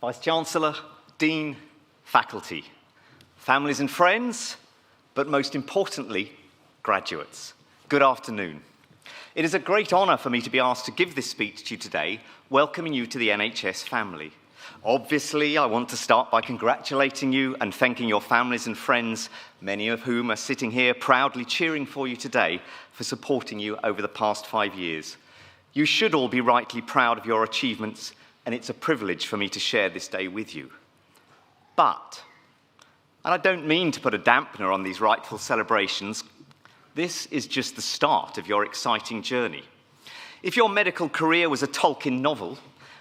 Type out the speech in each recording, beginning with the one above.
Vice-Chancellor, Dean, faculty, families and friends, but most importantly, graduates. Good afternoon. It is a great honour for me to be asked to give this speech to you today, welcoming you to the NHS family. Obviously, I want to start by congratulating you and thanking your families and friends, many of whom are sitting here proudly cheering for you today, for supporting you over the past 5 years. You should all be rightly proud of your achievements, and it's a privilege for me to share this day with you. But, and I don't mean to put a dampener on these rightful celebrations, this is just the start of your exciting journey. If your medical career was a Tolkien novel,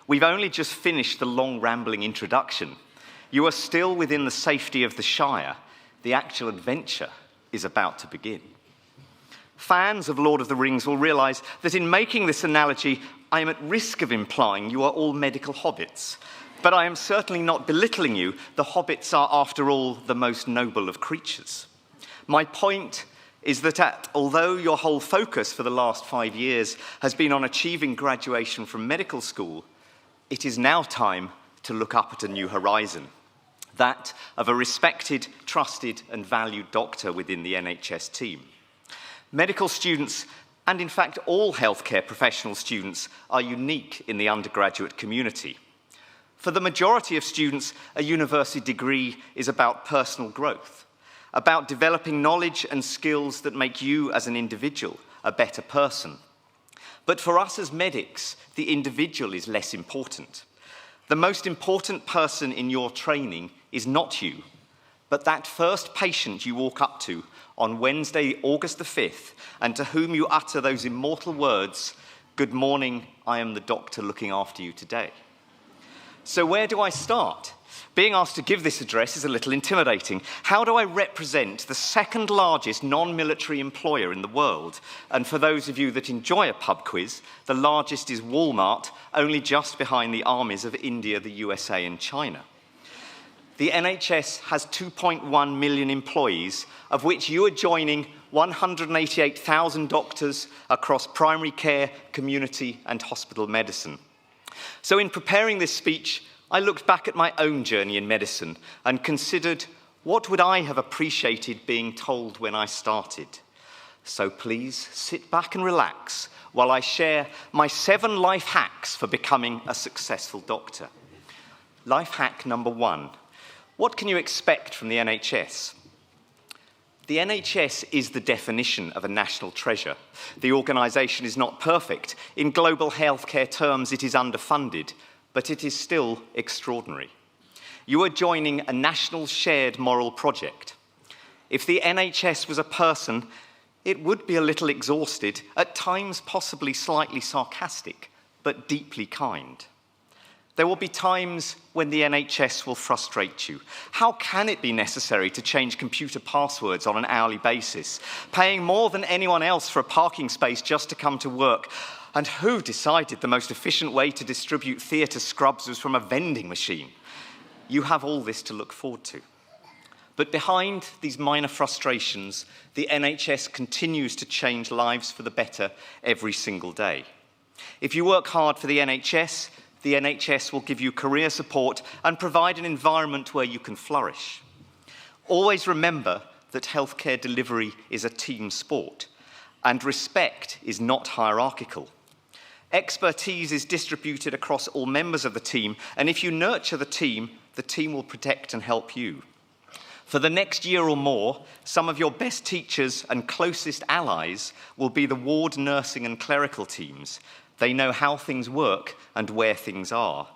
we've only just finished the long rambling introduction. You are still within the safety of the Shire. The actual adventure is about to begin. Fans of Lord of the Rings will realise that in making this analogy, I am at risk of implying you are all medical hobbits. But I am certainly not belittling you. The hobbits are, after all, the most noble of creatures. My point is that although your whole focus for the last 5 years has been on achieving graduation from medical school, it is now time to look up at a new horizon, that of a respected, trusted and valued doctor within the NHS team. Medical students, and in fact all healthcare professional students, are unique in the undergraduate community. For the majority of students, a university degree is about personal growth, about developing knowledge and skills that make you as an individual a better person. But for us as medics, the individual is less important. The most important person in your training is not you, but that first patient you walk up to on Wednesday, August the 5th, and to whom you utter those immortal words, "Good morning, I am the doctor looking after you today." So where do I start? Being asked to give this address is a little intimidating. How do I represent the second largest non-military employer in the world? And for those of you that enjoy a pub quiz, the largest is Walmart, only just behind the armies of India, the USA and China. The NHS has 2.1 million employees, of which you are joining 188,000 doctors across primary care, community and hospital medicine. So in preparing this speech, I looked back at my own journey in medicine and considered what would I have appreciated being told when I started. So please sit back and relax while I share my 7 life hacks for becoming a successful doctor. Life hack number 1. What can you expect from the NHS? The NHS is the definition of a national treasure. The organisation is not perfect. In global healthcare terms, it is underfunded, but it is still extraordinary. You are joining a national shared moral project. If the NHS was a person, it would be a little exhausted, at times possibly slightly sarcastic, but deeply kind. There will be times when the NHS will frustrate you. How can it be necessary to change computer passwords on an hourly basis, paying more than anyone else for a parking space just to come to work? And who decided the most efficient way to distribute theatre scrubs was from a vending machine? You have all this to look forward to. But behind these minor frustrations, the NHS continues to change lives for the better every single day. If you work hard for the NHS will give you career support and provide an environment where you can flourish. Always remember that healthcare delivery is a team sport, and respect is not hierarchical. Expertise is distributed across all members of the team, and if you nurture the team will protect and help you. For the next year or more, some of your best teachers and closest allies will be the ward nursing and clerical teams. They know how things work and where things are.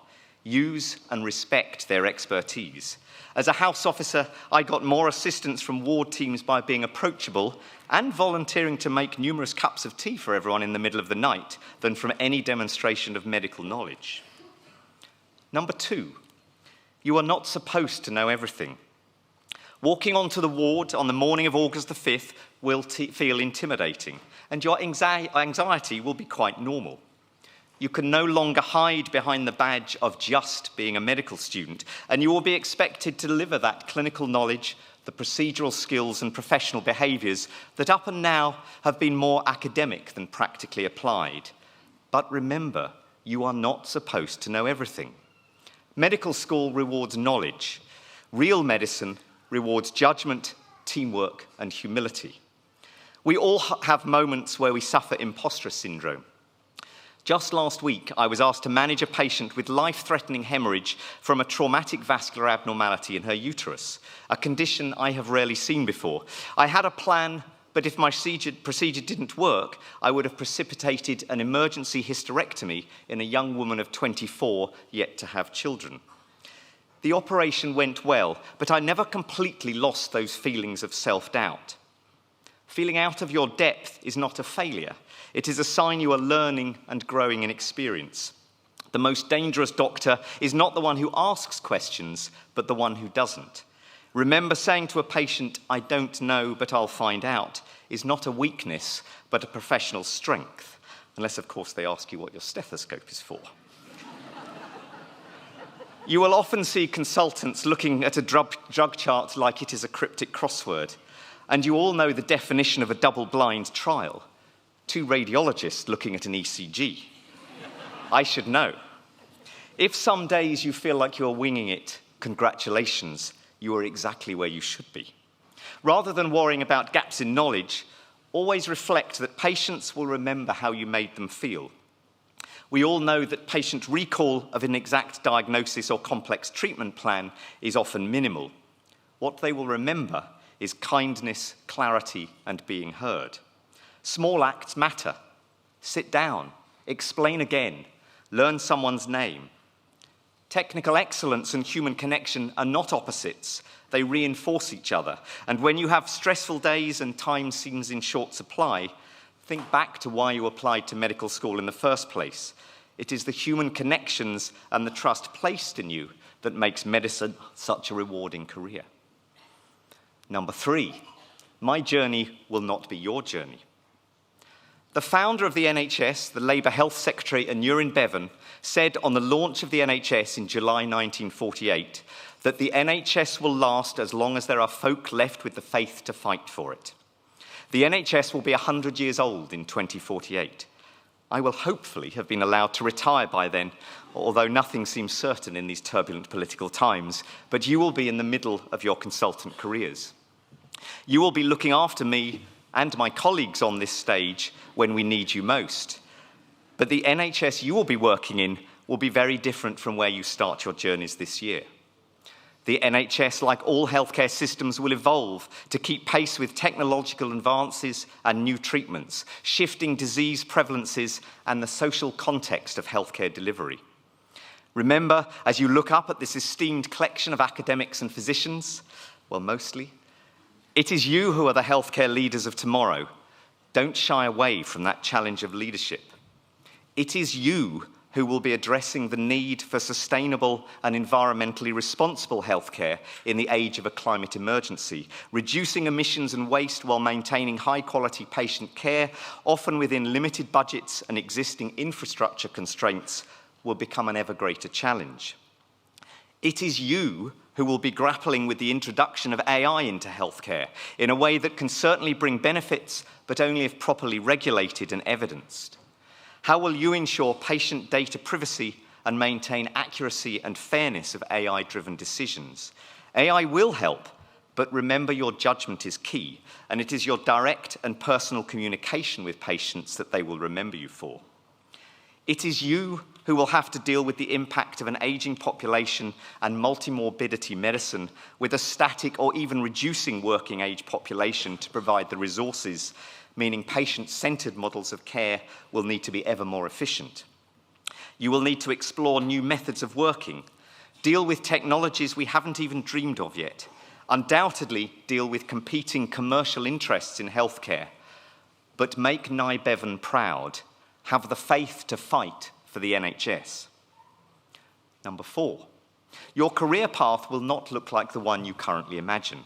Use and respect their expertise. As a house officer, I got more assistance from ward teams by being approachable and volunteering to make numerous cups of tea for everyone in the middle of the night than from any demonstration of medical knowledge. Number 2, you are not supposed to know everything. Walking onto the ward on the morning of August the 5th will feel intimidating, and your anxiety will be quite normal. You can no longer hide behind the badge of just being a medical student, and you will be expected to deliver that clinical knowledge, the procedural skills and professional behaviours that up and now have been more academic than practically applied. But remember, you are not supposed to know everything. Medical school rewards knowledge. Real medicine rewards judgment, teamwork, and humility. We all have moments where we suffer imposter syndrome. Just last week, I was asked to manage a patient with life-threatening hemorrhage from a traumatic vascular abnormality in her uterus, a condition I have rarely seen before. I had a plan, but if my procedure didn't work, I would have precipitated an emergency hysterectomy in a young woman of 24 yet to have children. The operation went well, but I never completely lost those feelings of self-doubt. Feeling out of your depth is not a failure. It is a sign you are learning and growing in experience. The most dangerous doctor is not the one who asks questions, but the one who doesn't. Remember, saying to a patient, "I don't know, but I'll find out," is not a weakness, but a professional strength. Unless, of course, they ask you what your stethoscope is for. You will often see consultants looking at a drug chart like it is a cryptic crossword, and you all know the definition of a double-blind trial. 2 radiologists looking at an ECG. I should know. If some days you feel like you're winging it, congratulations, you are exactly where you should be. Rather than worrying about gaps in knowledge, always reflect that patients will remember how you made them feel. We all know that patient recall of an exact diagnosis or complex treatment plan is often minimal. What they will remember is kindness, clarity, and being heard. Small acts matter. Sit down, explain again, learn someone's name. Technical excellence and human connection are not opposites. They reinforce each other. And when you have stressful days and time seems in short supply, think back to why you applied to medical school in the first place. It is the human connections and the trust placed in you that makes medicine such a rewarding career. Number 3, my journey will not be your journey. The founder of the NHS, the Labour Health Secretary Aneurin Bevan, said on the launch of the NHS in July 1948 that the NHS will last as long as there are folk left with the faith to fight for it. The NHS will be 100 years old in 2048. I will hopefully have been allowed to retire by then, although nothing seems certain in these turbulent political times, but you will be in the middle of your consultant careers. You will be looking after me and my colleagues on this stage when we need you most. But the NHS you will be working in will be very different from where you start your journeys this year. The NHS, like all healthcare systems, will evolve to keep pace with technological advances and new treatments, shifting disease prevalences and the social context of healthcare delivery. Remember, as you look up at this esteemed collection of academics and physicians, well, mostly, it is you who are the healthcare leaders of tomorrow. Don't shy away from that challenge of leadership. It is you who will be addressing the need for sustainable and environmentally responsible healthcare in the age of a climate emergency, reducing emissions and waste while maintaining high-quality patient care, often within limited budgets and existing infrastructure constraints, will become an ever greater challenge. It is you who will be grappling with the introduction of AI into healthcare in a way that can certainly bring benefits, but only if properly regulated and evidenced. How will you ensure patient data privacy and maintain accuracy and fairness of AI-driven decisions? AI will help, but remember your judgment is key, and it is your direct and personal communication with patients that they will remember you for. It is you who will have to deal with the impact of an aging population and multimorbidity medicine with a static or even reducing working age population to provide the resources, meaning patient-centered models of care will need to be ever more efficient. You will need to explore new methods of working, deal with technologies we haven't even dreamed of yet, undoubtedly deal with competing commercial interests in healthcare, but make Nye Bevan proud, have the faith to fight for the NHS. Number 4, your career path will not look like the one you currently imagine.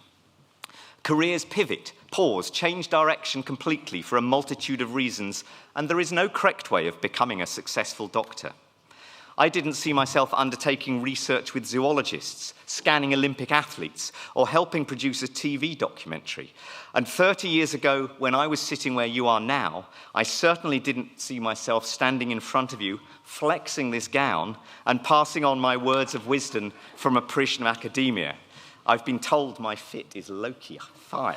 Careers pivot, pause, change direction completely for a multitude of reasons, and there is no correct way of becoming a successful doctor. I didn't see myself undertaking research with zoologists, scanning Olympic athletes, or helping produce a TV documentary. And 30 years ago, when I was sitting where you are now, I certainly didn't see myself standing in front of you, flexing this gown, and passing on my words of wisdom from a Parisian academia. I've been told my fit is low-key fine.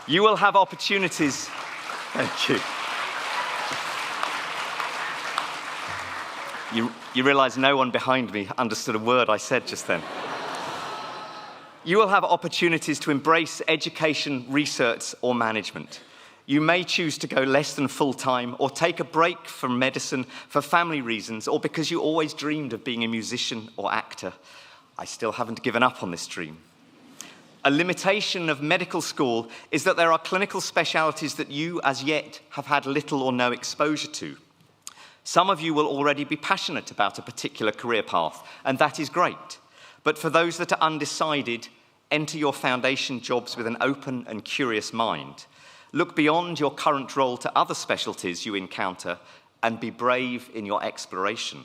You will have opportunities. Thank you. You realise no one behind me understood a word I said just then. You will have opportunities to embrace education, research, or management. You may choose to go less than full-time or take a break from medicine for family reasons or because you always dreamed of being a musician or actor. I still haven't given up on this dream. A limitation of medical school is that there are clinical specialities that you, as yet, have had little or no exposure to. Some of you will already be passionate about a particular career path, and that is great. But for those that are undecided, enter your foundation jobs with an open and curious mind. Look beyond your current role to other specialties you encounter and be brave in your exploration.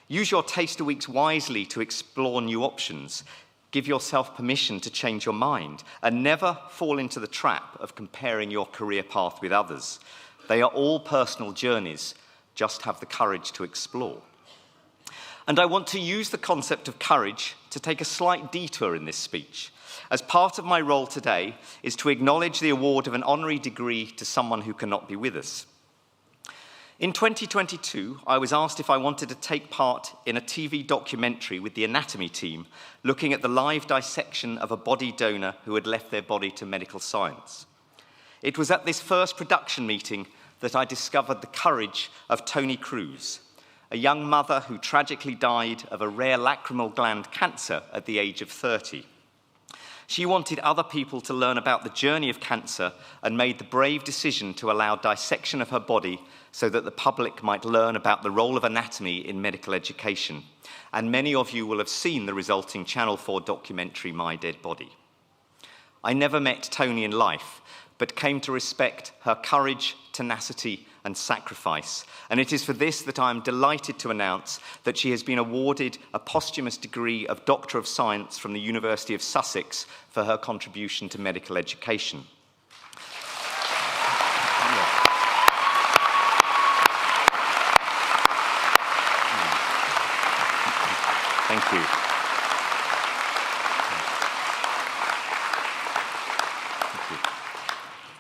Use your taster weeks wisely to explore new options. Give yourself permission to change your mind and never fall into the trap of comparing your career path with others. They are all personal journeys. Just have the courage to explore. And I want to use the concept of courage to take a slight detour in this speech, as part of my role today is to acknowledge the award of an honorary degree to someone who cannot be with us. In 2022, I was asked if I wanted to take part in a TV documentary with the anatomy team, looking at the live dissection of a body donor who had left their body to medical science. It was at this first production meeting that I discovered the courage of Toni Cruz, a young mother who tragically died of a rare lacrimal gland cancer at the age of 30. She wanted other people to learn about the journey of cancer and made the brave decision to allow dissection of her body so that the public might learn about the role of anatomy in medical education. And many of you will have seen the resulting Channel 4 documentary, My Dead Body. I never met Toni in life, but came to respect her courage, tenacity, and sacrifice. And it is for this that I am delighted to announce that she has been awarded a posthumous degree of Doctor of Science from the University of Sussex for her contribution to medical education. Thank you.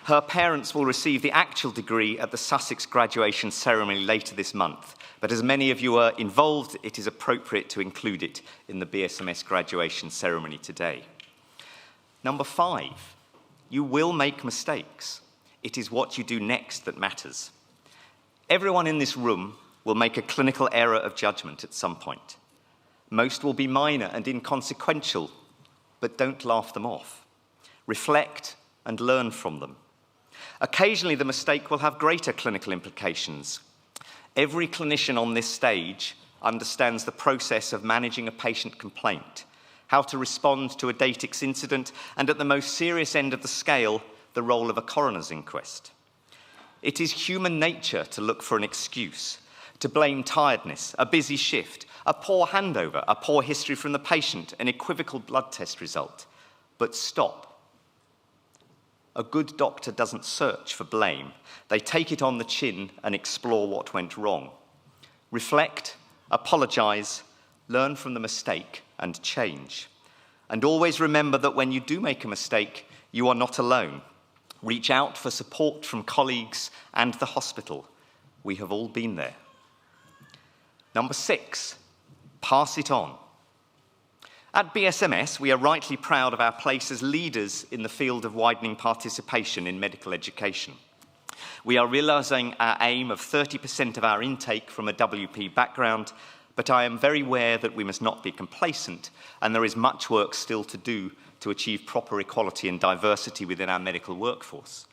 Her parents will receive the actual degree at the Sussex graduation ceremony later this month, but as many of you are involved, it is appropriate to include it in the BSMS graduation ceremony today. Number 5, you will make mistakes. It is what you do next that matters. Everyone in this room will make a clinical error of judgment at some point. Most will be minor and inconsequential, but don't laugh them off. Reflect and learn from them. Occasionally, the mistake will have greater clinical implications. Every clinician on this stage understands the process of managing a patient complaint, how to respond to a datix incident, and at the most serious end of the scale, the role of a coroner's inquest. It is human nature to look for an excuse, to blame tiredness, a busy shift, a poor handover, a poor history from the patient, an equivocal blood test result. But stop. A good doctor doesn't search for blame. They take it on the chin and explore what went wrong. Reflect, apologize, learn from the mistake, and change. And always remember that when you do make a mistake, you are not alone. Reach out for support from colleagues and the hospital. We have all been there. Number 6, pass it on. At BSMS, we are rightly proud of our place as leaders in the field of widening participation in medical education. We are realising our aim of 30% of our intake from a WP background, but I am very aware that we must not be complacent, and there is much work still to do to achieve proper equality and diversity within our medical workforce.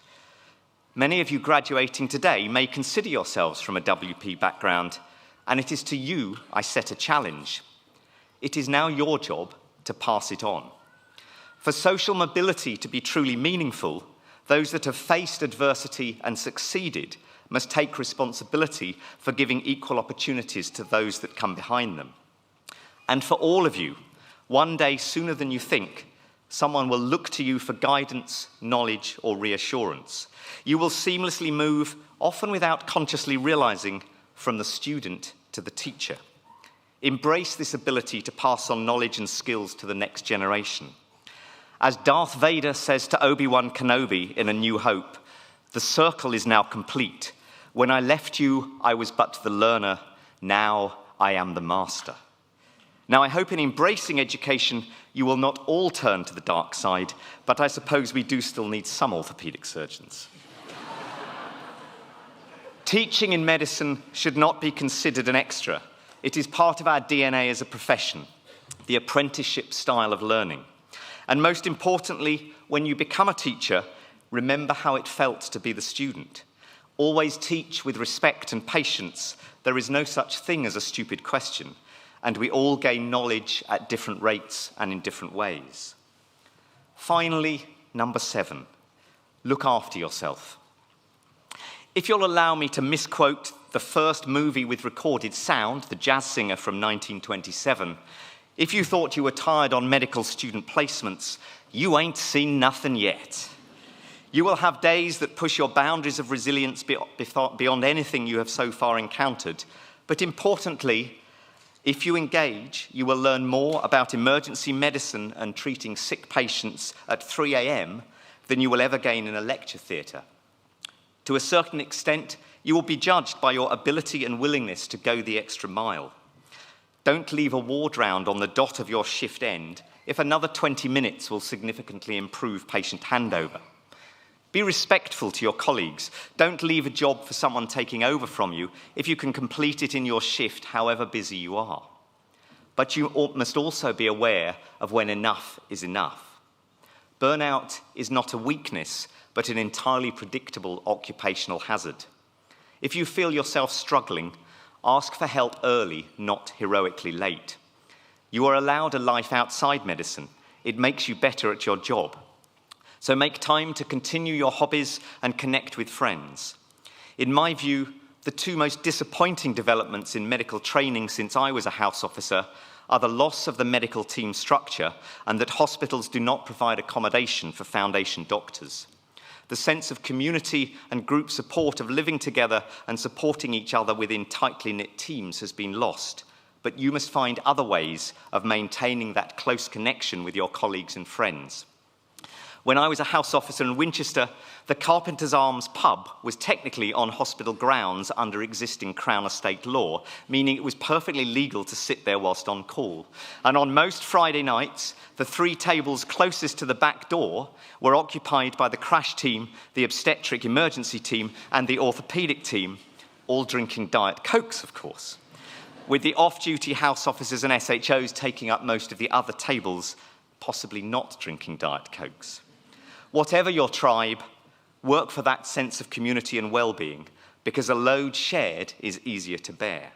Many of you graduating today may consider yourselves from a WP background, and it is to you I set a challenge. It is now your job to pass it on. For social mobility to be truly meaningful, those that have faced adversity and succeeded must take responsibility for giving equal opportunities to those that come behind them. And for all of you, one day sooner than you think, someone will look to you for guidance, knowledge, or reassurance. You will seamlessly move, often without consciously realizing, from the student to the teacher. Embrace this ability to pass on knowledge and skills to the next generation. As Darth Vader says to Obi-Wan Kenobi in A New Hope, "The circle is now complete. When I left you, I was but the learner. Now I am the master." Now, I hope in embracing education, you will not all turn to the dark side, but I suppose we do still need some orthopedic surgeons. Teaching in medicine should not be considered an extra. It is part of our DNA as a profession, the apprenticeship style of learning. And most importantly, when you become a teacher, remember how it felt to be the student. Always teach with respect and patience. There is no such thing as a stupid question, and we all gain knowledge at different rates and in different ways. Finally, number 7, look after yourself. If you'll allow me to misquote the first movie with recorded sound, The Jazz Singer from 1927, if you thought you were tired on medical student placements, you ain't seen nothing yet. You will have days that push your boundaries of resilience beyond anything you have so far encountered. But importantly, if you engage, you will learn more about emergency medicine and treating sick patients at 3 a.m. than you will ever gain in a lecture theatre. To a certain extent, you will be judged by your ability and willingness to go the extra mile. Don't leave a ward round on the dot of your shift end if another 20 minutes will significantly improve patient handover. Be respectful to your colleagues. Don't leave a job for someone taking over from you if you can complete it in your shift, however busy you are. But you must also be aware of when enough is enough. Burnout is not a weakness, but an entirely predictable occupational hazard. If you feel yourself struggling, ask for help early, not heroically late. You are allowed a life outside medicine. It makes you better at your job. So make time to continue your hobbies and connect with friends. In my view, the 2 most disappointing developments in medical training since I was a house officer are the loss of the medical team structure and that hospitals do not provide accommodation for foundation doctors. The sense of community and group support of living together and supporting each other within tightly knit teams has been lost, but you must find other ways of maintaining that close connection with your colleagues and friends. When I was a house officer in Winchester, the Carpenter's Arms pub was technically on hospital grounds under existing Crown Estate law, meaning it was perfectly legal to sit there whilst on call. And on most Friday nights, the 3 tables closest to the back door were occupied by the crash team, the obstetric emergency team, and the orthopedic team, all drinking Diet Cokes, of course, with the off-duty house officers and SHOs taking up most of the other tables, possibly not drinking Diet Cokes. Whatever your tribe, work for that sense of community and well-being, because a load shared is easier to bear.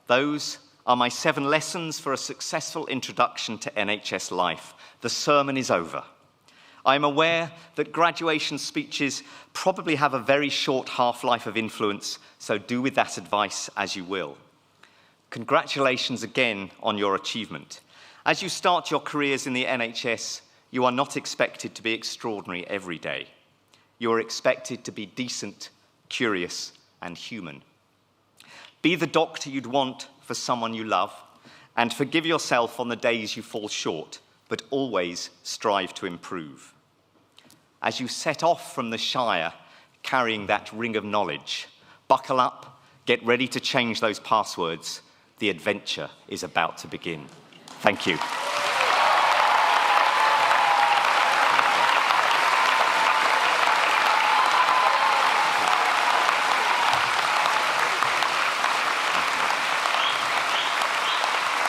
Those are my 7 lessons for a successful introduction to NHS life. The sermon is over. I am aware that graduation speeches probably have a very short half-life of influence, so do with that advice as you will. Congratulations again on your achievement. As you start your careers in the NHS, you are not expected to be extraordinary every day. You are expected to be decent, curious, and human. Be the doctor you'd want for someone you love, and forgive yourself on the days you fall short, but always strive to improve. As you set off from the Shire, carrying that ring of knowledge, buckle up, get ready to change those passwords. The adventure is about to begin. Thank you.